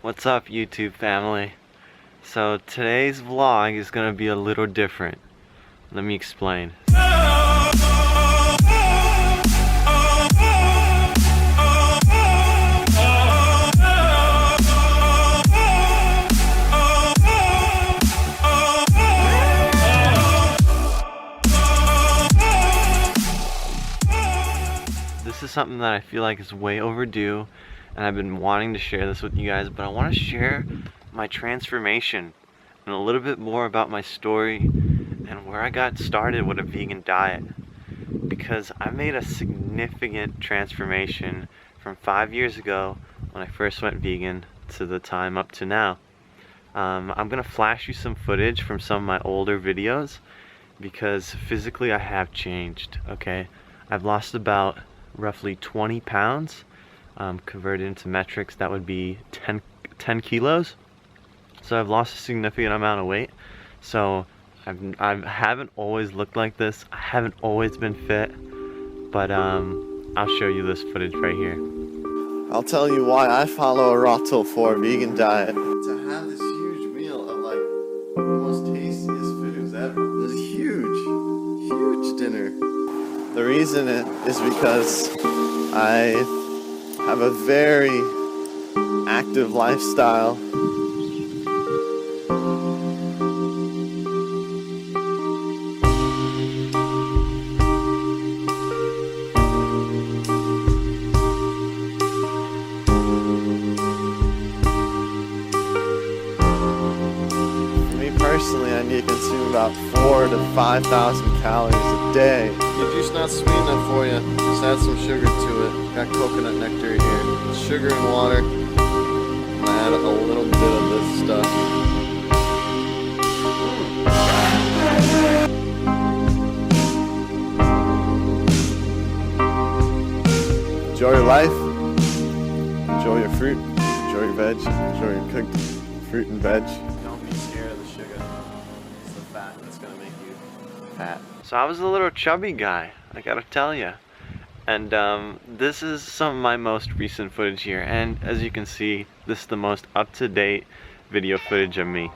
What's up, YouTube family? So today's vlog is gonna be a little different. Let me explain. This is something that I feel like is way overdue, and I've been wanting to share this with you guys, but I want to share my transformation and a little bit more about my story and where I got started with a vegan diet, because I made a significant transformation from 5 years ago when I first went vegan to the time up to now. I'm gonna flash you some footage from some of my older videos because physically I have changed. Okay, I've lost about roughly 20 pounds. Converted into metrics, that would be 10 kilos. So I've lost a significant amount of weight. So I haven't always looked like this. I haven't always been fit, but I'll show you this footage right here. I'll tell you why I follow a raw till 4 vegan diet. To have this huge meal of like the most tastiest foods ever. This huge dinner. The reason is because I have a very active lifestyle. For me personally, I need to consume about 4,000 to 5,000 calories a day. The juice not sweet enough for you, just add some sugar to it. Got coconut nectar here, sugar and water. I'm gonna add a little bit of this stuff. Enjoy your life, enjoy your fruit, enjoy your veg, enjoy your cooked fruit and veg. Don't be scared of the sugar. It's the fat that's gonna make you fat. So I was a little chubby guy, I gotta tell you. And this is some of my most recent footage here, and as you can see, this is the most up-to-date video footage of me.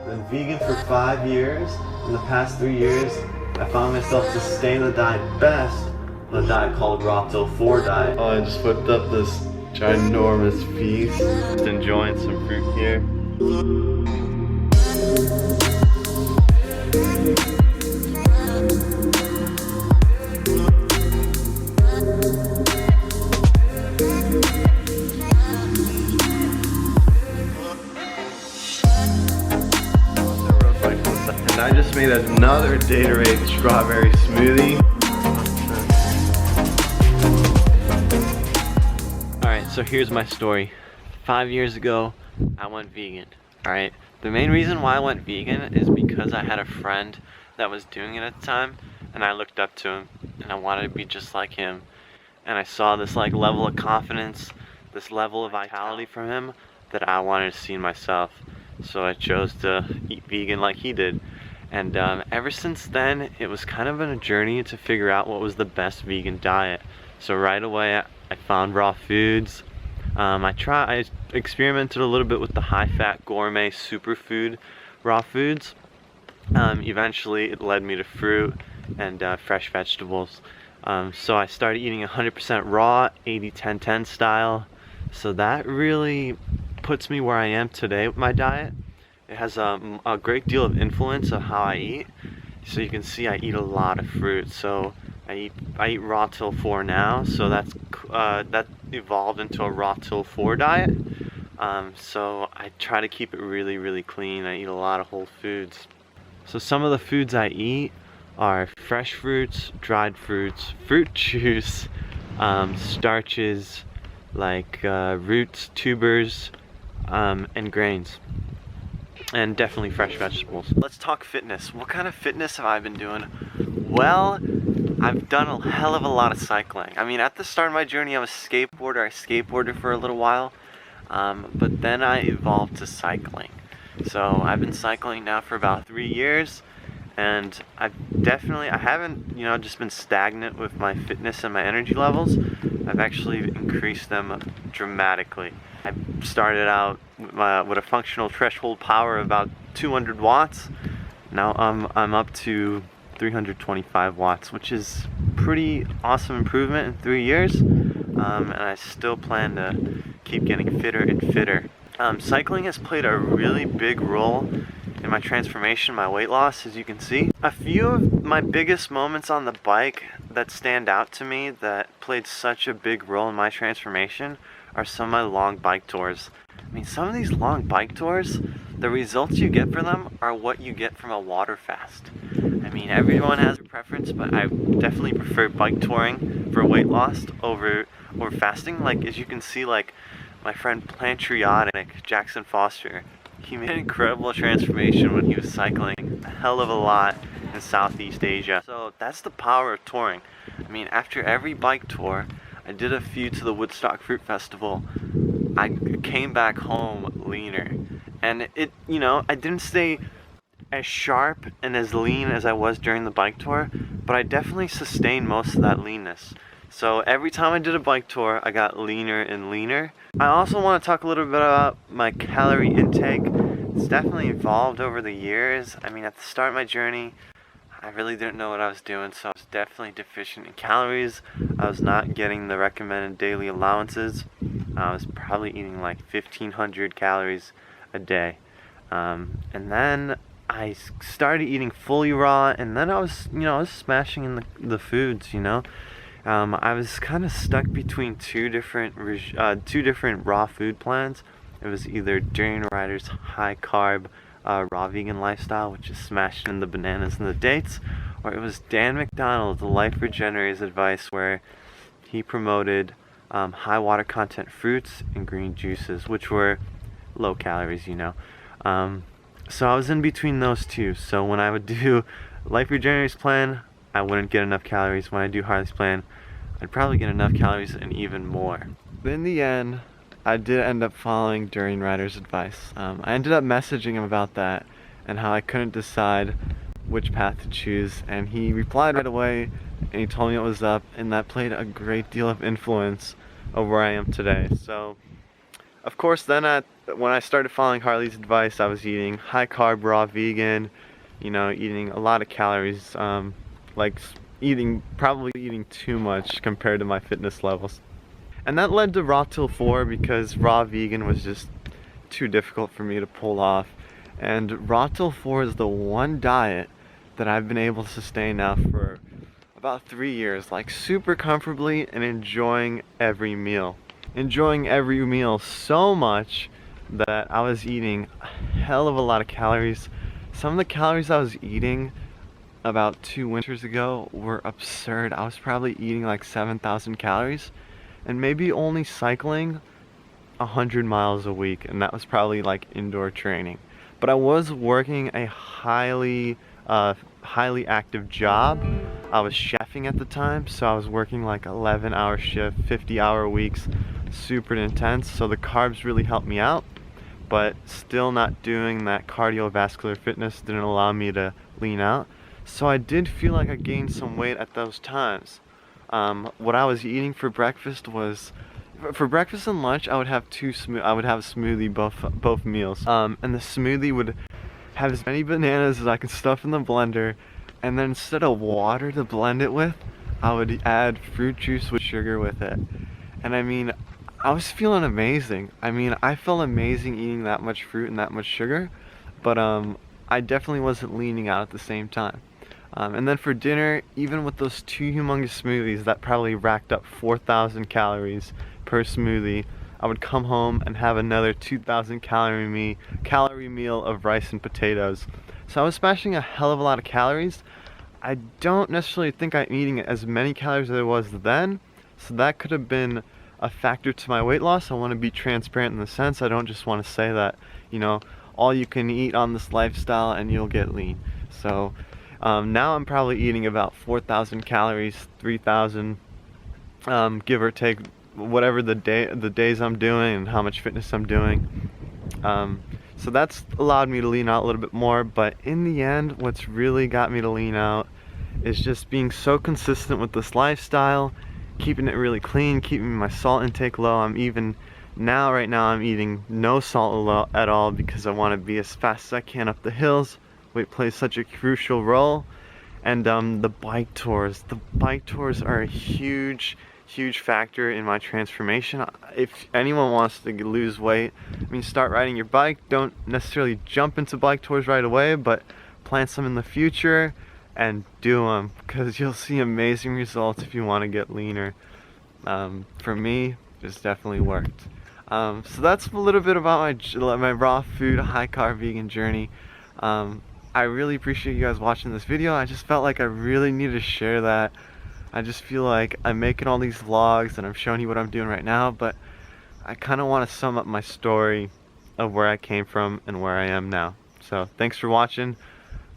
Been vegan for 5 years. In the past 3 years, I found myself sustaining the diet best on a diet called Raw Till 4 diet. Oh, I just whipped up this ginormous feast. Just enjoying some fruit here. And I just made another Gatorade strawberry smoothie. Alright, so here's my story. 5 years ago, I went vegan. Alright, the main reason why I went vegan is because I had a friend that was doing it at the time, and I looked up to him, and I wanted to be just like him. And I saw this like level of confidence, this level of vitality from him that I wanted to see in myself. So I chose to eat vegan like he did. And ever since then, it was kind of a journey to figure out what was the best vegan diet. So right away, I found raw foods. I experimented a little bit with the high-fat gourmet superfood raw foods. Eventually, it led me to fruit and fresh vegetables. So I started eating 100% raw, 80-10-10 style. So that really puts me where I am today with my diet. It has a great deal of influence of how I eat. So you can see I eat a lot of fruit. So I eat raw till 4 now. So that evolved into a raw till 4 diet. So I try to keep it really clean. I eat a lot of whole foods. So some of the foods I eat are fresh fruits, dried fruits, fruit juice, starches like roots, tubers, and grains. And definitely fresh vegetables. Let's talk fitness. What kind of fitness have I been doing? Well, I've done a hell of a lot of cycling. I mean, at the start of my journey, I was a skateboarder. I skateboarded for a little while, but then I evolved to cycling. So I've been cycling now for about 3 years, and I haven't, just been stagnant with my fitness and my energy levels, I've actually increased them dramatically. I started out with a functional threshold power of about 200 watts. Now I'm up to 325 watts, which is pretty awesome improvement in 3 years. And I still plan to keep getting fitter and fitter. Cycling has played a really big role in my transformation, my weight loss, as you can see. A few of my biggest moments on the bike that stand out to me that played such a big role in my transformation are some of my long bike tours. I mean, some of these long bike tours, the results you get from them are what you get from a water fast. I mean, everyone has a preference, but I definitely prefer bike touring for weight loss over fasting. Like, as you can see, like my friend Plantriotic, Jackson Foster, he made an incredible transformation when he was cycling a hell of a lot in Southeast Asia. So that's the power of touring. I mean, after every bike tour, I did a few to the Woodstock Fruit Festival. I came back home leaner. And I didn't stay as sharp and as lean as I was during the bike tour, but I definitely sustained most of that leanness. So every time I did a bike tour, I got leaner and leaner. I also want to talk a little bit about my calorie intake. It's definitely evolved over the years. I mean, at the start of my journey, I really didn't know what I was doing, so I was definitely deficient in calories. I was not getting the recommended daily allowances. I was probably eating like 1,500 calories a day. And then I started eating fully raw, and then I was smashing in the foods, I was kind of stuck between two different raw food plans. It was either During Rider's high carb raw vegan lifestyle, which is smashing in the bananas and the dates, or it was Dan McDonald, the Life Regenerators advice, where he promoted high water content fruits and green juices, which were low calories, So I was in between those two. So when I would do Life Regenerators plan, I wouldn't get enough calories. When I do Harley's plan, I'd probably get enough calories and even more. But in the end, I did end up following During Rider's advice. I ended up messaging him about that and how I couldn't decide which path to choose, and he replied right away and he told me what was up, and that played a great deal of influence of where I am today. So of course, then when I started following Harley's advice, I was eating high carb raw vegan, eating a lot of calories, probably eating too much compared to my fitness levels. And that led to Raw Till 4 because raw vegan was just too difficult for me to pull off. And Raw Till 4 is the one diet that I've been able to sustain now for about 3 years, like super comfortably, and enjoying every meal. Enjoying every meal so much that I was eating a hell of a lot of calories. Some of the calories I was eating about 2 winters ago were absurd. I was probably eating like 7,000 calories and maybe only cycling 100 miles a week, and that was probably like indoor training. But I was working a highly active job. I was chefing at the time, so I was working like 11-hour shift, 50-hour weeks, super intense, so the carbs really helped me out, but still not doing that cardiovascular fitness didn't allow me to lean out. So I did feel like I gained some weight at those times. What I was eating for breakfast was, for breakfast and lunch, I would have I would have a smoothie both meals. And the smoothie would have as many bananas as I could stuff in the blender, and then instead of water to blend it with, I would add fruit juice with sugar with it. And I mean, I was feeling amazing. I mean, I felt amazing eating that much fruit and that much sugar, but I definitely wasn't leaning out at the same time. And then for dinner, even with those 2 humongous smoothies that probably racked up 4,000 calories per smoothie, I would come home and have another 2,000 calorie meal of rice and potatoes. So I was smashing a hell of a lot of calories. I don't necessarily think I'm eating as many calories as I was then, so that could have been a factor to my weight loss. I want to be transparent in the sense I don't just want to say that, all you can eat on this lifestyle and you'll get lean. So now I'm probably eating about 4,000 calories, 3,000, give or take, whatever the days I'm doing and how much fitness I'm doing. So that's allowed me to lean out a little bit more, but in the end, what's really got me to lean out is just being so consistent with this lifestyle keeping it really clean, keeping my salt intake low. Right now I'm eating no salt at all because I want to be as fast as I can up the hills. Weight plays such a crucial role. And the bike tours are a huge factor in my transformation. If anyone wants to lose weight, I mean, start riding your bike. Don't necessarily jump into bike tours right away, but plan some in the future and do them, because you'll see amazing results if you want to get leaner. For me, it's definitely worked. So that's a little bit about my raw food, high carb vegan journey. I really appreciate you guys watching this video. I just felt like I really needed to share that. I just feel like I'm making all these vlogs and I'm showing you what I'm doing right now, but I kind of want to sum up my story of where I came from and where I am now. So thanks for watching.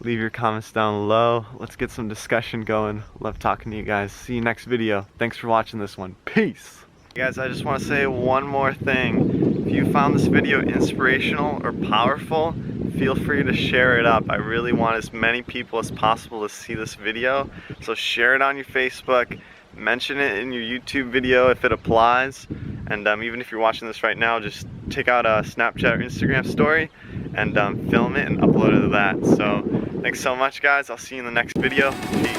Leave your comments down below. Let's get some discussion going. Love talking to you guys. See you next video. Thanks for watching this one. Peace. Guys, I just want to say one more thing. If you found this video inspirational or powerful, feel free to share it up. I really want as many people as possible to see this video. So share it on your Facebook, mention it in your YouTube video if it applies. And even if you're watching this right now, just take out a Snapchat or Instagram story and film it and upload it to that. So thanks so much, guys. I'll see you in the next video. Peace.